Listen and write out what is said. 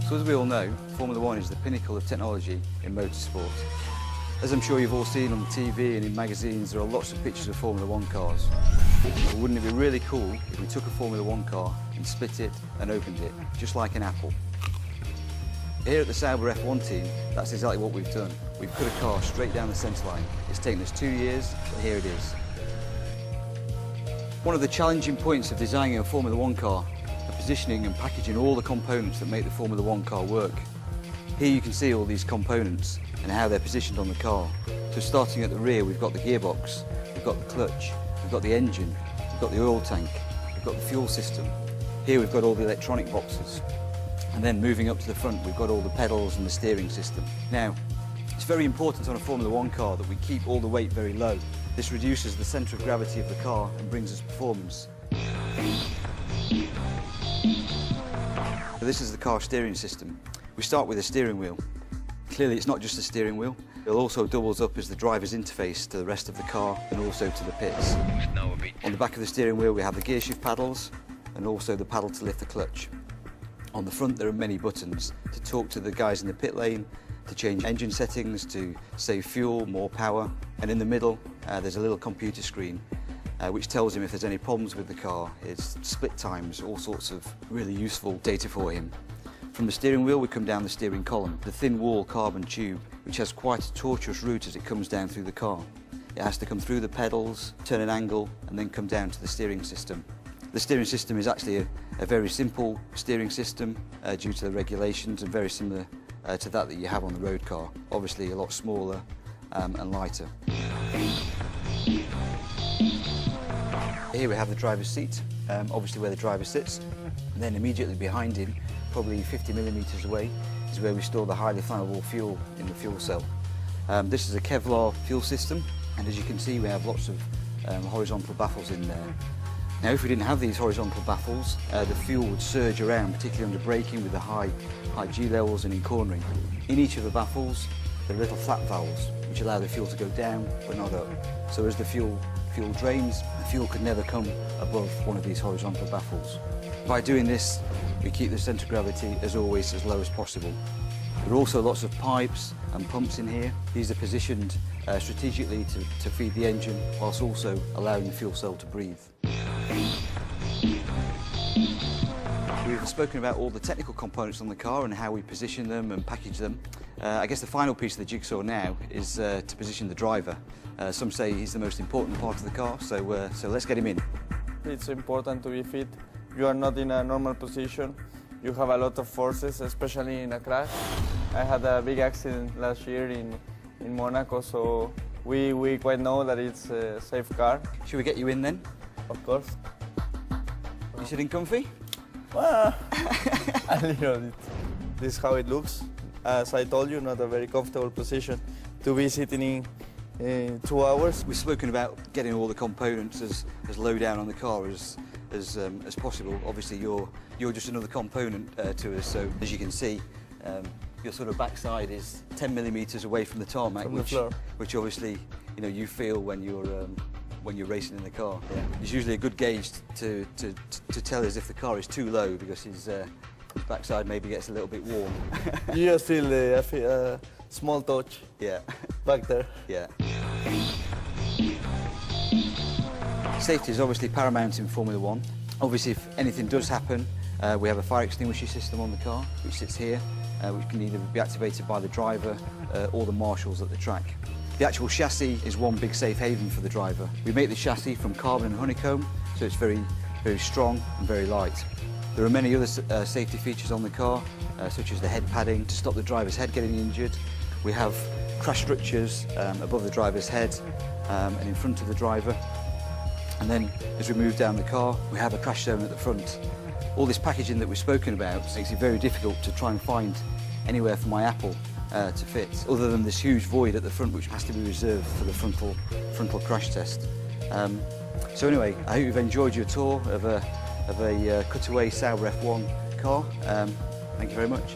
So as we all know, Formula One is the pinnacle of technology in motorsport. As I'm sure you've all seen on the TV and in magazines, there are lots of pictures of Formula One cars. But wouldn't it be really cool if we took a Formula One car and split it and opened it, just like an apple? Here at the Sauber F1 team, that's exactly what we've done. We've cut a car straight down the centre line. It's taken us 2 years, but here it is. One of the challenging points of designing a Formula One car are positioning and packaging all the components that make the Formula One car work. Here you can see all these components and how they're positioned on the car. So starting at the rear, we've got the gearbox, we've got the clutch, we've got the engine, we've got the oil tank, we've got the fuel system. Here we've got all the electronic boxes. And then moving up to the front, we've got all the pedals and the steering system. Now, it's very important on a Formula One car that we keep all the weight very low. This reduces the centre of gravity of the car and brings us performance. So this is the car steering system. We start with a steering wheel. Clearly it's not just a steering wheel. It also doubles up as the driver's interface to the rest of the car and also to the pits. On the back of the steering wheel we have the gear shift paddles and also the paddle to lift the clutch. On the front there are many buttons to talk to the guys in the pit lane, to change engine settings, to save fuel, more power. And in the middle there's a little computer screen which tells him if there's any problems with the car, its split times, all sorts of really useful data for him. From the steering wheel we come down the steering column, the thin wall carbon tube which has quite a tortuous route as it comes down through the car. It has to come through the pedals, turn an angle and then come down to the steering system. The steering system is actually a very simple steering system due to the regulations and very similar to that you have on the road car. Obviously a lot smaller and lighter. Here we have the driver's seat, obviously where the driver sits. And then immediately behind him, probably 50 millimetres away, is where we store the highly flammable fuel in the fuel cell. This is a Kevlar fuel system, and as you can see we have lots of horizontal baffles in there. Now if we didn't have these horizontal baffles, the fuel would surge around, particularly under braking with the high G levels and in cornering. In each of the baffles there are little flap valves which allow the fuel to go down but not up. So as the fuel drains, the fuel could never come above one of these horizontal baffles. By doing this, we keep the centre of gravity, as always, as low as possible. There are also lots of pipes and pumps in here. These are positioned strategically to feed the engine, whilst also allowing the fuel cell to breathe. We've spoken about all the technical components on the car and how we position them and package them. I guess the final piece of the jigsaw now is to position the driver. Some say he's the most important part of the car, so let's get him in. It's important to be fit. You are not in a normal position. You have a lot of forces, especially in a crash. I had a big accident last year in Monaco, so we quite know that it's a safe car. Should we get you in then? Of course. You sitting comfy? Well, a little bit. This is how it looks. As I told you, not a very comfortable position to be sitting in 2 hours. We've spoken about getting all the components as low down on the car as possible. Obviously, you're just another component to us. So as you can see, your sort of backside is 10 millimetres away from the tarmac, from the floor. Which obviously you feel when you're racing in the car. Yeah. It's usually a good gauge to tell us if the car is too low because his backside maybe gets a little bit warm. You just feel a small touch. Yeah. Back there. Yeah. Safety is obviously paramount in Formula One. Obviously, if anything does happen, we have a fire extinguisher system on the car, which sits here, which can either be activated by the driver or the marshals at the track. The actual chassis is one big safe haven for the driver. We make the chassis from carbon and honeycomb, so it's very, very strong and very light. There are many other safety features on the car, such as the head padding to stop the driver's head getting injured. We have crash structures above the driver's head and in front of the driver. And then as we move down the car, we have a crash zone at the front. All this packaging that we've spoken about makes it very difficult to try and find anywhere for my Apple to fit, other than this huge void at the front which has to be reserved for the frontal crash test. So anyway, I hope you've enjoyed your tour of a cutaway Sauber F1 car. Thank you very much.